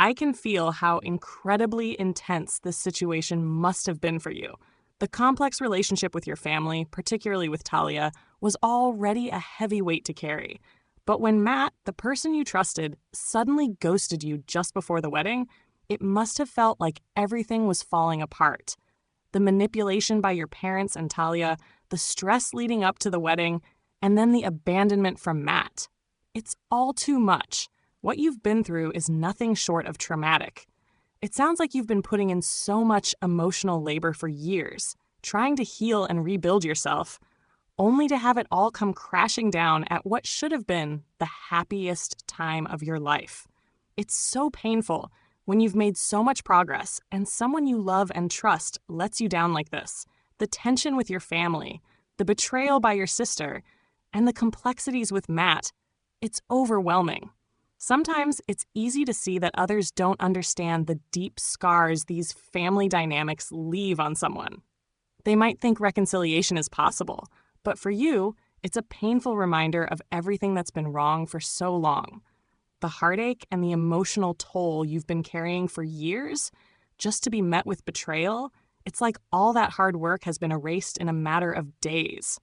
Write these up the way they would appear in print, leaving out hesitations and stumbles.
I can feel how incredibly intense this situation must have been for you. The complex relationship with your family, particularly with Talia, was already a heavy weight to carry. But when Matt, the person you trusted, suddenly ghosted you just before the wedding, it must have felt like everything was falling apart. The manipulation by your parents and Talia, the stress leading up to the wedding, and then the abandonment from Matt. It's all too much. What you've been through is nothing short of traumatic. It sounds like you've been putting in so much emotional labor for years, trying to heal and rebuild yourself, only to have it all come crashing down at what should have been the happiest time of your life. It's so painful when you've made so much progress and someone you love and trust lets you down like this. The tension with your family, the betrayal by your sister, and the complexities with Matt, it's overwhelming. Sometimes it's easy to see that others don't understand the deep scars these family dynamics leave on someone. They might think reconciliation is possible, but for you, it's a painful reminder of everything that's been wrong for so long. The heartache and the emotional toll you've been carrying for years, just to be met with betrayal, it's like all that hard work has been erased in a matter of days.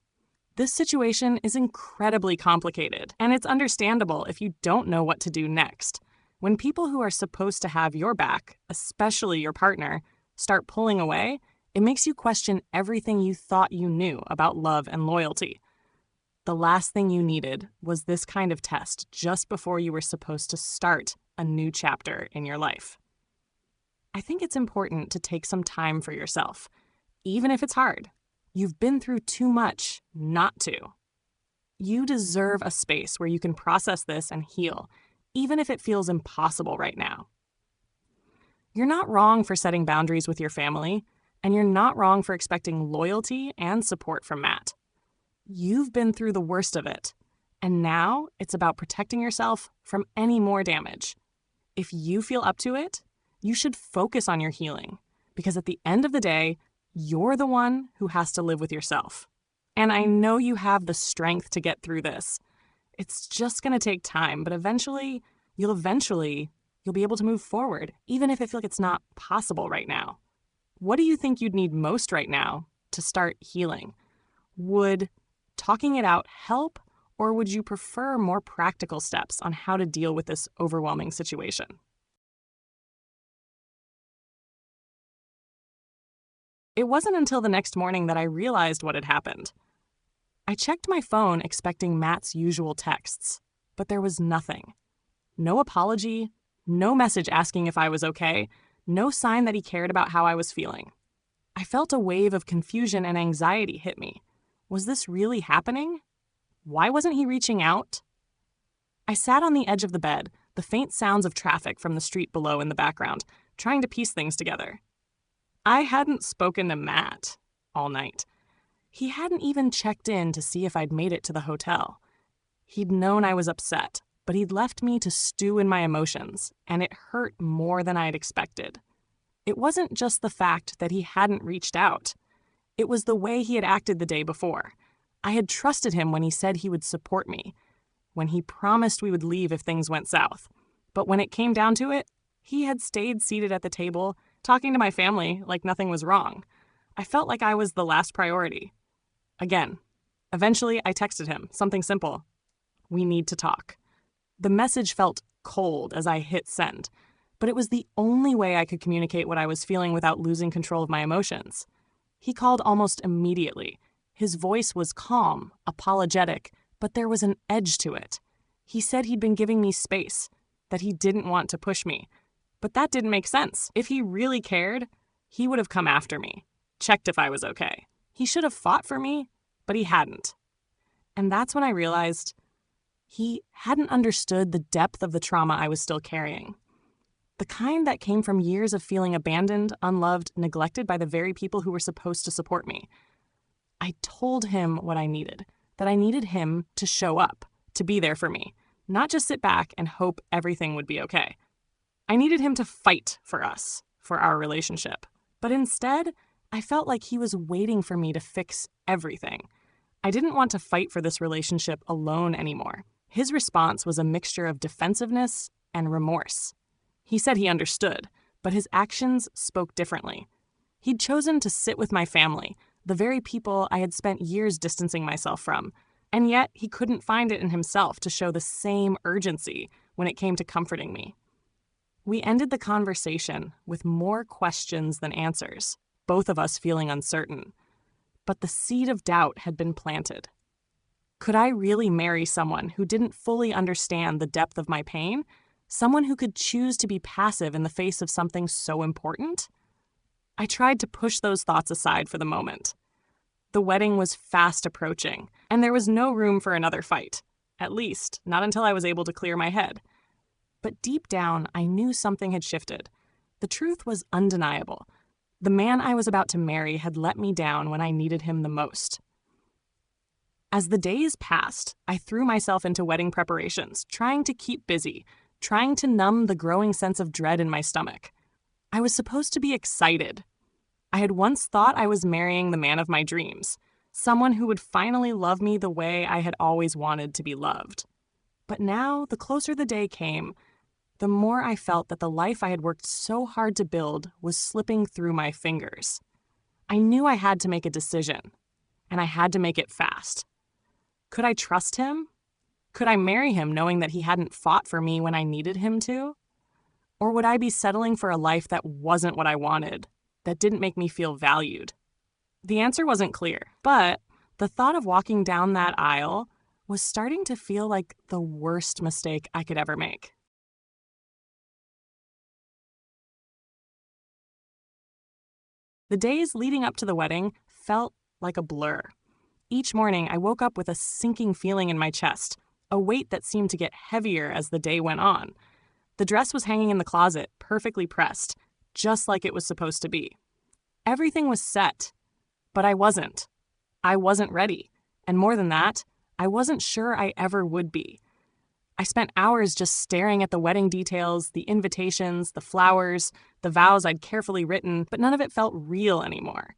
This situation is incredibly complicated, and it's understandable if you don't know what to do next. When people who are supposed to have your back, especially your partner, start pulling away, it makes you question everything you thought you knew about love and loyalty. The last thing you needed was this kind of test just before you were supposed to start a new chapter in your life. I think it's important to take some time for yourself, even if it's hard. You've been through too much not to. You deserve a space where you can process this and heal, even if it feels impossible right now. You're not wrong for setting boundaries with your family, and you're not wrong for expecting loyalty and support from Matt. You've been through the worst of it, and now it's about protecting yourself from any more damage. If you feel up to it, you should focus on your healing, because at the end of the day, you're the one who has to live with yourself. And I know you have the strength to get through this. It's just going to take time, but eventually you'll be able to move forward, even if I feel like it's not possible right now. What do you think you'd need most right now to start healing? Would talking it out help, or would you prefer more practical steps on how to deal with this overwhelming situation? It wasn't until the next morning that I realized what had happened. I checked my phone expecting Matt's usual texts, but there was nothing. No apology, no message asking if I was okay, no sign that he cared about how I was feeling. I felt a wave of confusion and anxiety hit me. Was this really happening? Why wasn't he reaching out? I sat on the edge of the bed, the faint sounds of traffic from the street below in the background, trying to piece things together. I hadn't spoken to Matt all night. He hadn't even checked in to see if I'd made it to the hotel. He'd known I was upset, but he'd left me to stew in my emotions, and it hurt more than I'd expected. It wasn't just the fact that he hadn't reached out. It was the way he had acted the day before. I had trusted him when he said he would support me, when he promised we would leave if things went south. But when it came down to it, he had stayed seated at the table, talking to my family like nothing was wrong. I felt like I was the last priority. Again, eventually I texted him, something simple. We need to talk. The message felt cold as I hit send, but it was the only way I could communicate what I was feeling without losing control of my emotions. He called almost immediately. His voice was calm, apologetic, but there was an edge to it. He said he'd been giving me space, that he didn't want to push me. But that didn't make sense. If he really cared, he would have come after me, checked if I was okay. He should have fought for me, but he hadn't. And that's when I realized he hadn't understood the depth of the trauma I was still carrying. The kind that came from years of feeling abandoned, unloved, neglected by the very people who were supposed to support me. I told him what I needed, that I needed him to show up, to be there for me, not just sit back and hope everything would be okay. I needed him to fight for us, for our relationship. But instead, I felt like he was waiting for me to fix everything. I didn't want to fight for this relationship alone anymore. His response was a mixture of defensive and remorse. He said he understood, but his actions spoke differently. He'd chosen to sit with my family, the very people I had spent years distancing myself from, and yet he couldn't find it in himself to show the same urgency when it came to comforting me. We ended the conversation with more questions than answers, both of us feeling uncertain. But the seed of doubt had been planted. Could I really marry someone who didn't fully understand the depth of my pain? Someone who could choose to be passive in the face of something so important? I tried to push those thoughts aside for the moment. The wedding was fast approaching, and there was no room for another fight. At least, not until I was able to clear my head. But deep down, I knew something had shifted. The truth was undeniable. The man I was about to marry had let me down when I needed him the most. As the days passed, I threw myself into wedding preparations, trying to keep busy, trying to numb the growing sense of dread in my stomach. I was supposed to be excited. I had once thought I was marrying the man of my dreams, someone who would finally love me the way I had always wanted to be loved. But now, the closer the day came, the more I felt that the life I had worked so hard to build was slipping through my fingers. I knew I had to make a decision, and I had to make it fast. Could I trust him? Could I marry him knowing that he hadn't fought for me when I needed him to? Or would I be settling for a life that wasn't what I wanted, that didn't make me feel valued? The answer wasn't clear, but the thought of walking down that aisle was starting to feel like the worst mistake I could ever make. The days leading up to the wedding felt like a blur. Each morning, I woke up with a sinking feeling in my chest, a weight that seemed to get heavier as the day went on. The dress was hanging in the closet, perfectly pressed, just like it was supposed to be. Everything was set, but I wasn't. I wasn't ready. And more than that, I wasn't sure I ever would be. I spent hours just staring at the wedding details, the invitations, the flowers, the vows I'd carefully written, but none of it felt real anymore.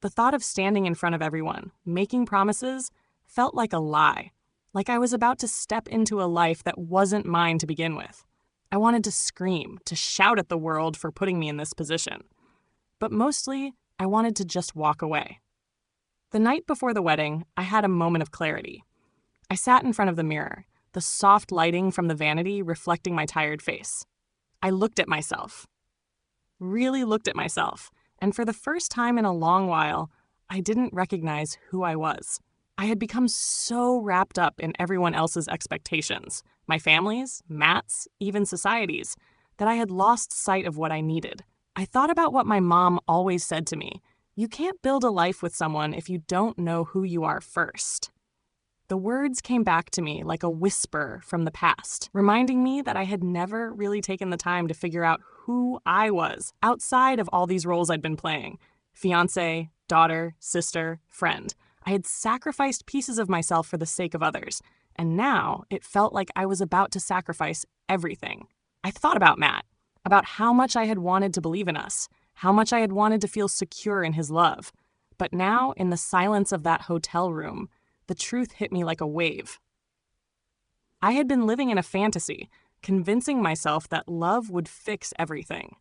The thought of standing in front of everyone, making promises, felt like a lie, like I was about to step into a life that wasn't mine to begin with. I wanted to scream, to shout at the world for putting me in this position. But mostly, I wanted to just walk away. The night before the wedding, I had a moment of clarity. I sat in front of the mirror, the soft lighting from the vanity reflecting my tired face. I looked at myself. Really looked at myself, and for the first time in a long while, I didn't recognize who I was. I had become so wrapped up in everyone else's expectations, my family's, Matt's, even society's, that I had lost sight of what I needed. I thought about what my mom always said to me: you can't build a life with someone if you don't know who you are first. The words came back to me like a whisper from the past, reminding me that I had never really taken the time to figure out who I was outside of all these roles I'd been playing: fiancé, daughter, sister, friend. I had sacrificed pieces of myself for the sake of others, and now it felt like I was about to sacrifice everything. I thought about Matt, about how much I had wanted to believe in us, how much I had wanted to feel secure in his love. But now, in the silence of that hotel room, the truth hit me like a wave. I had been living in a fantasy, convincing myself that love would fix everything.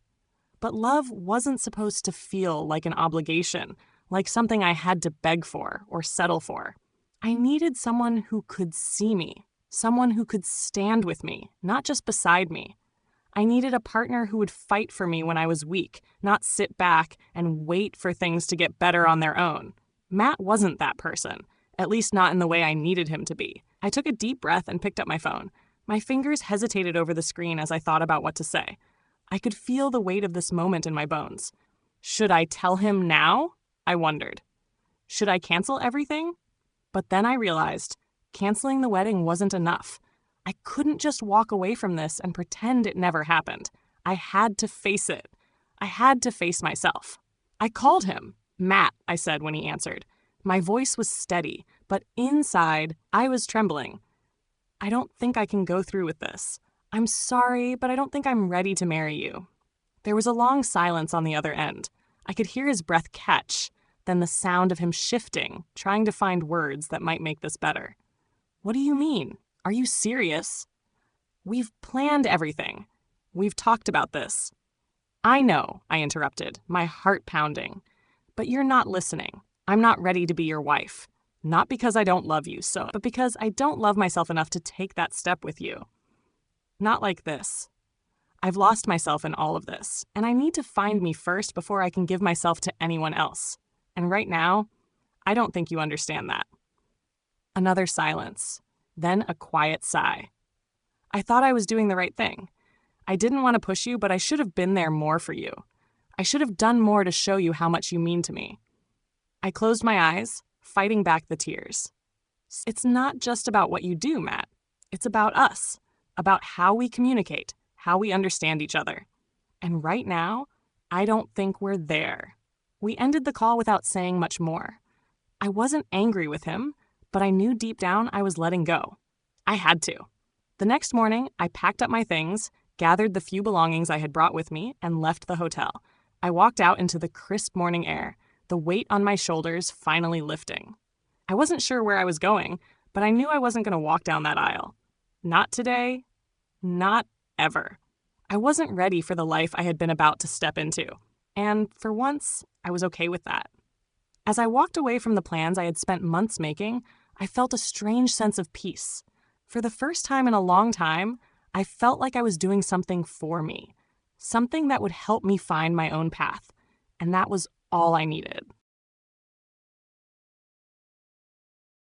But love wasn't supposed to feel like an obligation, like something I had to beg for or settle for. I needed someone who could see me, someone who could stand with me, not just beside me. I needed a partner who would fight for me when I was weak, not sit back and wait for things to get better on their own. Matt wasn't that person. At least not in the way I needed him to be. I took a deep breath and picked up my phone. My fingers hesitated over the screen as I thought about what to say. I could feel the weight of this moment in my bones. Should I tell him now? I wondered. Should I cancel everything? But then I realized canceling the wedding wasn't enough. I couldn't just walk away from this and pretend it never happened. I had to face it. I had to face myself. I called him. Matt, I said when he answered. My voice was steady, but inside, I was trembling. I don't think I can go through with this. I'm sorry, but I don't think I'm ready to marry you. There was a long silence on the other end. I could hear his breath catch, then the sound of him shifting, trying to find words that might make this better. What do you mean? Are you serious? We've planned everything. We've talked about this. I know, I interrupted, my heart pounding. But you're not listening. I'm not ready to be your wife. Not because I don't love you, but because I don't love myself enough to take that step with you. Not like this. I've lost myself in all of this, and I need to find me first before I can give myself to anyone else. And right now, I don't think you understand that. Another silence, then a quiet sigh. I thought I was doing the right thing. I didn't want to push you, but I should have been there more for you. I should have done more to show you how much you mean to me. I closed my eyes, fighting back the tears. It's not just about what you do, Matt. It's about us, about how we communicate, how we understand each other. And right now, I don't think we're there. We ended the call without saying much more. I wasn't angry with him, but I knew deep down I was letting go. I had to. The next morning, I packed up my things, gathered the few belongings I had brought with me, and left the hotel. I walked out into the crisp morning air, the weight on my shoulders finally lifting. I wasn't sure where I was going, but I knew I wasn't going to walk down that aisle. Not today. Not ever. I wasn't ready for the life I had been about to step into, and for once, I was okay with that. As I walked away from the plans I had spent months making, I felt a strange sense of peace. For the first time in a long time, I felt like I was doing something for me, something that would help me find my own path, and that was all I needed.